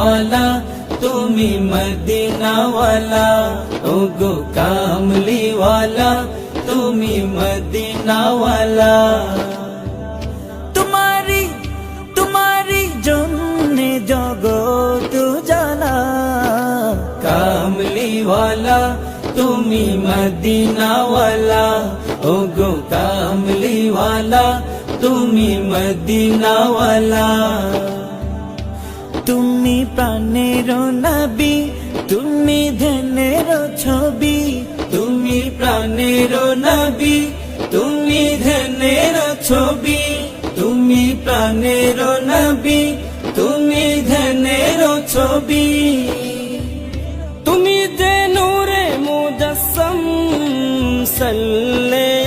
वाला তুমি মদিনা वाला ওগো কামলি वाला তুমি মদিনা वाला तुम्हारी জন্যে জগৎ জানা কামলি वाला তুমি মদিনা वाला ওগো কামলি वाला তুমি মদিনা वाला তুমি প্রাণের নবী তুমি ধ্যানের ছবি তুমি প্রাণের নবী তুমি ধ্যানের ছবি তুমি প্রাণের নবী তুমি ধ্যানের ছবি তুমি যে নূরে মুজাসসাম সাল্লাল্লাহু